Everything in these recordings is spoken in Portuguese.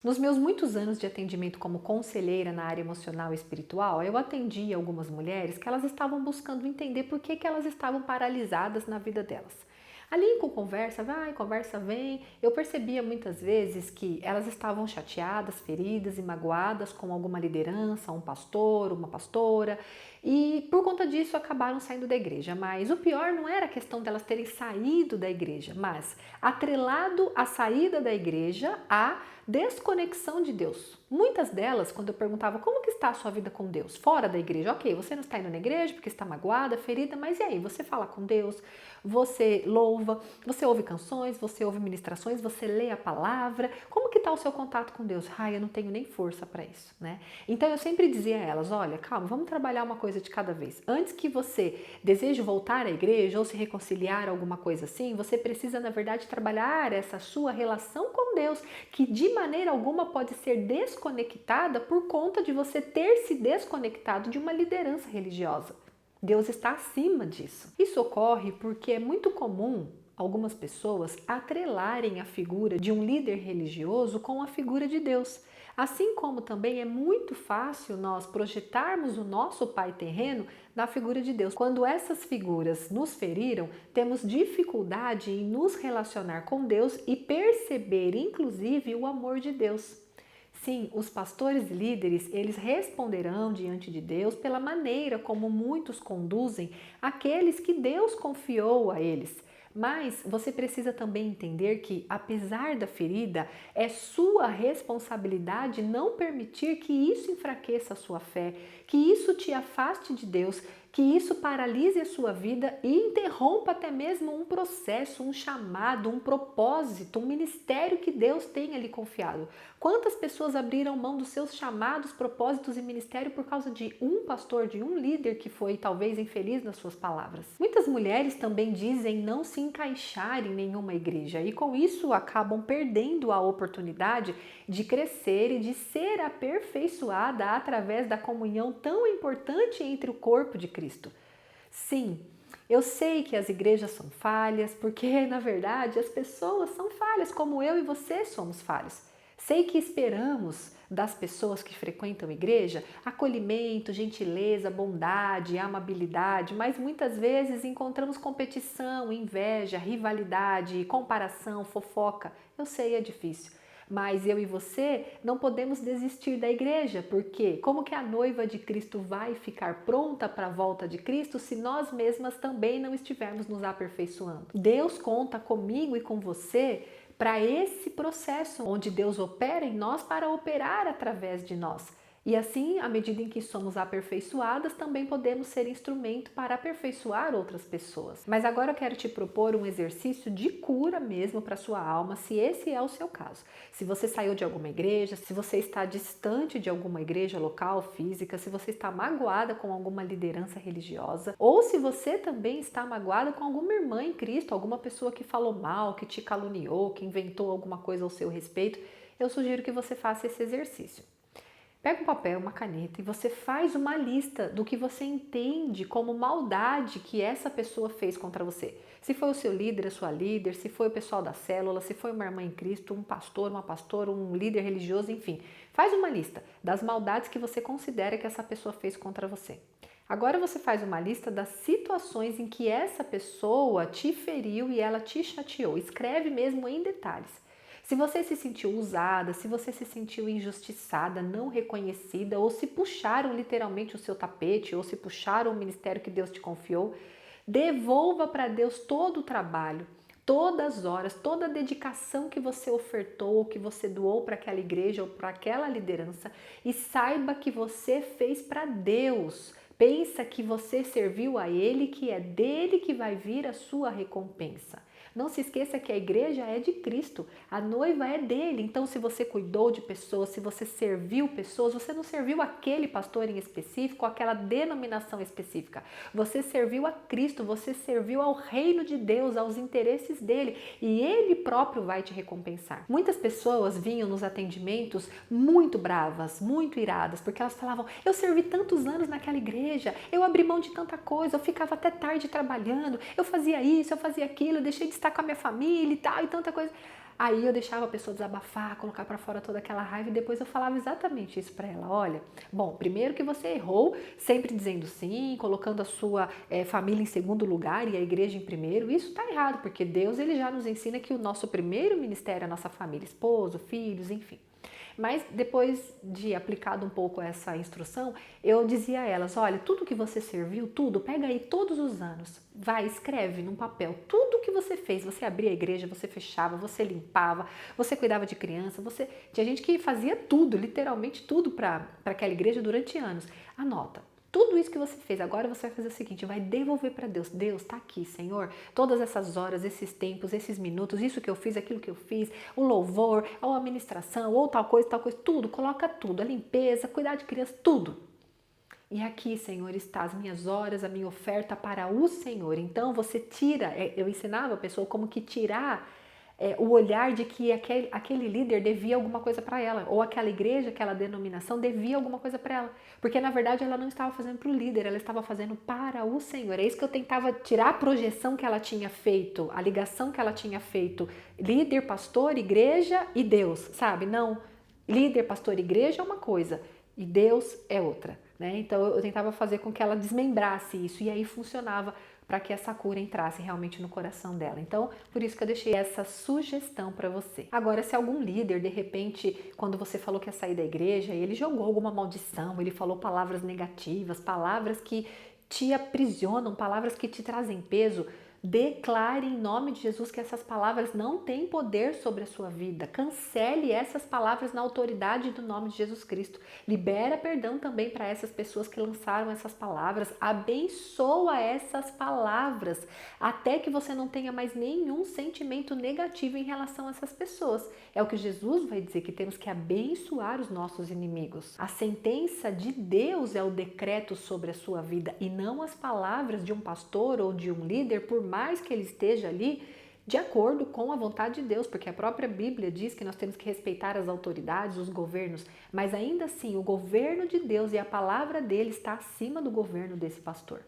Nos meus muitos anos de atendimento como conselheira na área emocional e espiritual, eu atendi algumas mulheres que elas estavam buscando entender por que elas estavam paralisadas na vida delas. Ali com conversa, vai, conversa vem, eu percebia muitas vezes que elas estavam chateadas, feridas e magoadas com alguma liderança, um pastor, uma pastora, e por conta disso acabaram saindo da igreja. Mas o pior não era a questão delas terem saído da igreja, mas atrelado à saída da igreja a desconexão de Deus. Muitas delas, quando eu perguntava como que está a sua vida com Deus, fora da igreja, ok, você não está indo na igreja porque está magoada, ferida, mas e aí, você fala com Deus, você louva, você ouve canções, você ouve ministrações, você lê a palavra, como que está o seu contato com Deus? Ai, eu não tenho nem força para isso, né? Então eu sempre dizia a elas, olha, calma, vamos trabalhar uma coisa de cada vez. Antes que você deseje voltar à igreja ou se reconciliar, alguma coisa assim, você precisa, na verdade, trabalhar essa sua relação com Deus, que de maneira alguma pode ser desconectada por conta de você ter se desconectado de uma liderança religiosa. Deus está acima disso. Isso ocorre porque é muito comum algumas pessoas atrelarem a figura de um líder religioso com a figura de Deus. Assim como também é muito fácil nós projetarmos o nosso pai terreno na figura de Deus. Quando essas figuras nos feriram, temos dificuldade em nos relacionar com Deus e perceber, inclusive, o amor de Deus. Sim, os pastores e líderes, eles responderão diante de Deus pela maneira como muitos conduzem aqueles que Deus confiou a eles. Mas você precisa também entender que, apesar da ferida, é sua responsabilidade não permitir que isso enfraqueça a sua fé, que isso te afaste de Deus, que isso paralise a sua vida e interrompa até mesmo um processo, um chamado, um propósito, um ministério que Deus tenha lhe confiado. Quantas pessoas abriram mão dos seus chamados, propósitos e ministério por causa de um pastor, de um líder que foi talvez infeliz nas suas palavras? Muitas mulheres também dizem não se encaixar em nenhuma igreja e com isso acabam perdendo a oportunidade de crescer e de ser aperfeiçoada através da comunhão tão importante entre o corpo de Cristo. Sim, eu sei que as igrejas são falhas, porque na verdade as pessoas são falhas, como eu e você somos falhos. Sei que esperamos das pessoas que frequentam a igreja acolhimento, gentileza, bondade, amabilidade, mas muitas vezes encontramos competição, inveja, rivalidade, comparação, fofoca. Eu sei, é difícil. Mas eu e você não podemos desistir da igreja, porque como que a noiva de Cristo vai ficar pronta para a volta de Cristo se nós mesmas também não estivermos nos aperfeiçoando? Deus conta comigo e com você para esse processo, onde Deus opera em nós para operar através de nós. E assim, à medida em que somos aperfeiçoadas, também podemos ser instrumento para aperfeiçoar outras pessoas. Mas agora eu quero te propor um exercício de cura mesmo para a sua alma, se esse é o seu caso. Se você saiu de alguma igreja, se você está distante de alguma igreja local, física, se você está magoada com alguma liderança religiosa, ou se você também está magoada com alguma irmã em Cristo, alguma pessoa que falou mal, que te caluniou, que inventou alguma coisa ao seu respeito, eu sugiro que você faça esse exercício. Pega um papel, uma caneta e você faz uma lista do que você entende como maldade que essa pessoa fez contra você. Se foi o seu líder, a sua líder, se foi o pessoal da célula, se foi uma irmã em Cristo, um pastor, uma pastora, um líder religioso, enfim. Faz uma lista das maldades que você considera que essa pessoa fez contra você. Agora você faz uma lista das situações em que essa pessoa te feriu e ela te chateou. Escreve mesmo em detalhes. Se você se sentiu usada, se você se sentiu injustiçada, não reconhecida, ou se puxaram literalmente o seu tapete, ou se puxaram o ministério que Deus te confiou, devolva para Deus todo o trabalho, todas as horas, toda a dedicação que você ofertou, ou que você doou para aquela igreja ou para aquela liderança e saiba que você fez para Deus. Pensa que você serviu a Ele, que é dele que vai vir a sua recompensa. Não se esqueça que a igreja é de Cristo, a noiva é dele. Então, se você cuidou de pessoas, se você serviu pessoas, você não serviu aquele pastor em específico, aquela denominação específica. Você serviu a Cristo, você serviu ao reino de Deus, aos interesses dele, e ele próprio vai te recompensar. Muitas pessoas vinham nos atendimentos muito bravas, muito iradas, porque elas falavam: eu servi tantos anos naquela igreja, eu abri mão de tanta coisa, eu ficava até tarde trabalhando, eu fazia isso, eu fazia aquilo, eu deixei de estar com a minha família e tal, e tanta coisa. Aí eu deixava a pessoa desabafar, colocar para fora toda aquela raiva e depois eu falava exatamente isso para ela. Olha, bom, primeiro que você errou, sempre dizendo sim, colocando a sua família em segundo lugar e a igreja em primeiro. Isso está errado, porque Deus ele já nos ensina que o nosso primeiro ministério é a nossa família, esposo, filhos, enfim. Mas depois de aplicado um pouco essa instrução, eu dizia a elas, olha, tudo que você serviu, tudo, pega aí todos os anos, vai, escreve num papel, tudo que você fez, você abria a igreja, você fechava, você limpava, você cuidava de criança, tinha gente que fazia tudo, literalmente tudo para aquela igreja durante anos. Anota. Tudo isso que você fez, agora você vai fazer o seguinte, vai devolver para Deus. Deus, está aqui, Senhor, todas essas horas, esses tempos, esses minutos, isso que eu fiz, aquilo que eu fiz, o louvor, ou a ministração, ou tal coisa, tudo, coloca tudo, a limpeza, cuidar de criança, tudo. E aqui, Senhor, está as minhas horas, a minha oferta para o Senhor. Então você tira, eu ensinava a pessoa como que tirar o olhar de que aquele líder devia alguma coisa para ela, ou aquela igreja, aquela denominação devia alguma coisa para ela, porque na verdade ela não estava fazendo para o líder, ela estava fazendo para o Senhor. É isso que eu tentava tirar a projeção que ela tinha feito, a ligação que ela tinha feito, líder, pastor, igreja e Deus, sabe? Não, líder, pastor, igreja é uma coisa e Deus é outra, né? Então eu tentava fazer com que ela desmembrasse isso e aí funcionava para que essa cura entrasse realmente no coração dela. Então, por isso que eu deixei essa sugestão para você. Agora, se algum líder, de repente, quando você falou que ia sair da igreja, ele jogou alguma maldição, ele falou palavras negativas, palavras que te aprisionam, palavras que te trazem peso, declare em nome de Jesus que essas palavras não têm poder sobre a sua vida. Cancele essas palavras na autoridade do nome de Jesus Cristo. Libera perdão também para essas pessoas que lançaram essas palavras. Abençoa essas palavras até que você não tenha mais nenhum sentimento negativo em relação a essas pessoas. É o que Jesus vai dizer, que temos que abençoar os nossos inimigos. A sentença de Deus é o decreto sobre a sua vida e não as palavras de um pastor ou de um líder, por mais que ele esteja ali de acordo com a vontade de Deus, porque a própria Bíblia diz que nós temos que respeitar as autoridades, os governos, mas ainda assim o governo de Deus e a palavra dele está acima do governo desse pastor.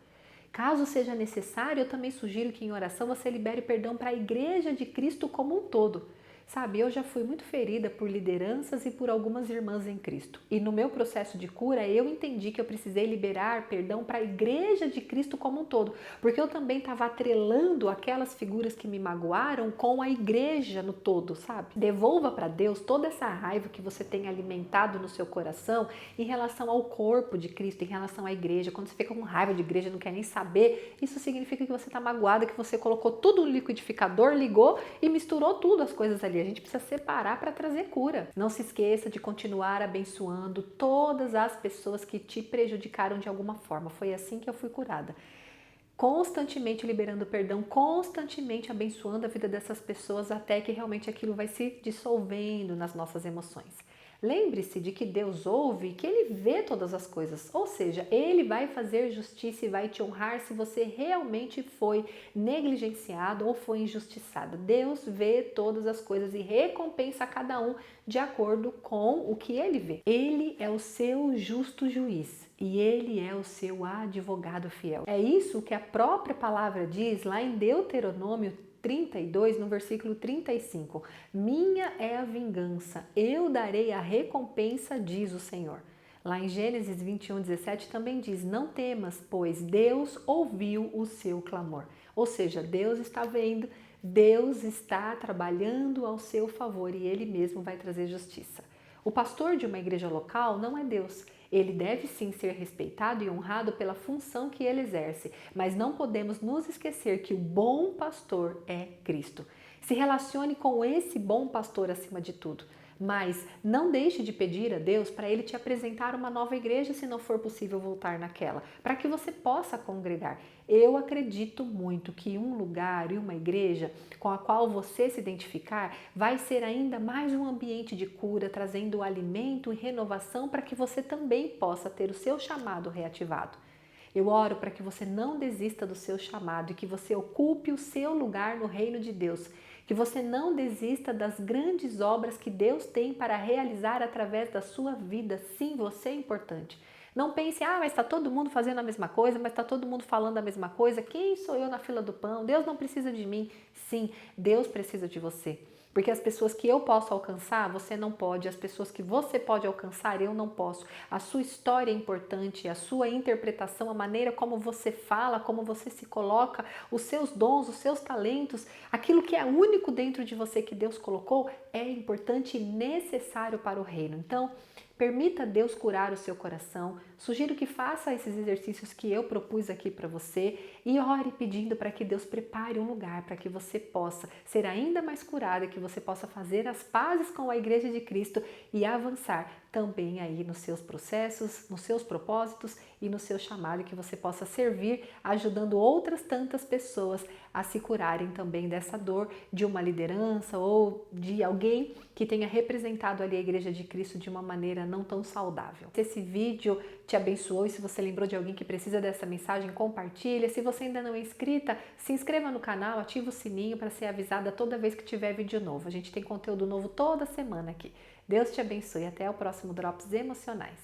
Caso seja necessário, eu também sugiro que em oração você libere perdão para a igreja de Cristo como um todo. Sabe, eu já fui muito ferida por lideranças e por algumas irmãs em Cristo. E no meu processo de cura, eu entendi que eu precisei liberar perdão para a igreja de Cristo como um todo. Porque eu também estava atrelando aquelas figuras que me magoaram com a igreja no todo, sabe? Devolva para Deus toda essa raiva que você tem alimentado no seu coração em relação ao corpo de Cristo, em relação à igreja. Quando você fica com raiva de igreja, não quer nem saber, isso significa que você está magoada, que você colocou tudo no liquidificador, ligou e misturou tudo as coisas ali. A gente precisa separar para trazer cura. Não se esqueça de continuar abençoando todas as pessoas que te prejudicaram de alguma forma. Foi assim que eu fui curada. Constantemente liberando perdão, constantemente abençoando a vida dessas pessoas até que realmente aquilo vai se dissolvendo nas nossas emoções. Lembre-se de que Deus ouve e que Ele vê todas as coisas, ou seja, Ele vai fazer justiça e vai te honrar se você realmente foi negligenciado ou foi injustiçado. Deus vê todas as coisas e recompensa cada um de acordo com o que Ele vê. Ele é o seu justo juiz e Ele é o seu advogado fiel. É isso que a própria palavra diz lá em Deuteronômio 32, no versículo 35. Minha é a vingança, eu darei a recompensa, diz o Senhor. Lá em Gênesis 21, 17 também diz, não temas, pois Deus ouviu o seu clamor. Ou seja, Deus está vendo, Deus está trabalhando ao seu favor e Ele mesmo vai trazer justiça. O pastor de uma igreja local não é Deus. Ele deve sim ser respeitado e honrado pela função que ele exerce, mas não podemos nos esquecer que o bom pastor é Cristo. Se relacione com esse bom pastor acima de tudo, mas não deixe de pedir a Deus para Ele te apresentar uma nova igreja se não for possível voltar naquela, para que você possa congregar. Eu acredito muito que um lugar e uma igreja com a qual você se identificar vai ser ainda mais um ambiente de cura, trazendo alimento e renovação para que você também possa ter o seu chamado reativado. Eu oro para que você não desista do seu chamado e que você ocupe o seu lugar no reino de Deus, que você não desista das grandes obras que Deus tem para realizar através da sua vida. Sim, você é importante. Não pense, mas está todo mundo fazendo a mesma coisa, mas está todo mundo falando a mesma coisa. Quem sou eu na fila do pão? Deus não precisa de mim. Sim, Deus precisa de você. Porque as pessoas que eu posso alcançar, você não pode. As pessoas que você pode alcançar, eu não posso. A sua história é importante, a sua interpretação, a maneira como você fala, como você se coloca, os seus dons, os seus talentos, aquilo que é único dentro de você que Deus colocou, é importante e necessário para o reino. Então, permita Deus curar o seu coração. Sugiro que faça esses exercícios que eu propus aqui para você e ore pedindo para que Deus prepare um lugar para que você possa ser ainda mais curada, que você possa fazer as pazes com a Igreja de Cristo e avançar também aí nos seus processos, nos seus propósitos e no seu chamado, que você possa servir ajudando outras tantas pessoas a se curarem também dessa dor de uma liderança ou de alguém que tenha representado ali a Igreja de Cristo de uma maneira não tão saudável. Se esse vídeo te abençoou e se você lembrou de alguém que precisa dessa mensagem, compartilha. Se você ainda não é inscrita, se inscreva no canal, ativa o sininho para ser avisada toda vez que tiver vídeo novo. A gente tem conteúdo novo toda semana aqui. Deus te abençoe e até o próximo Drops Emocionais.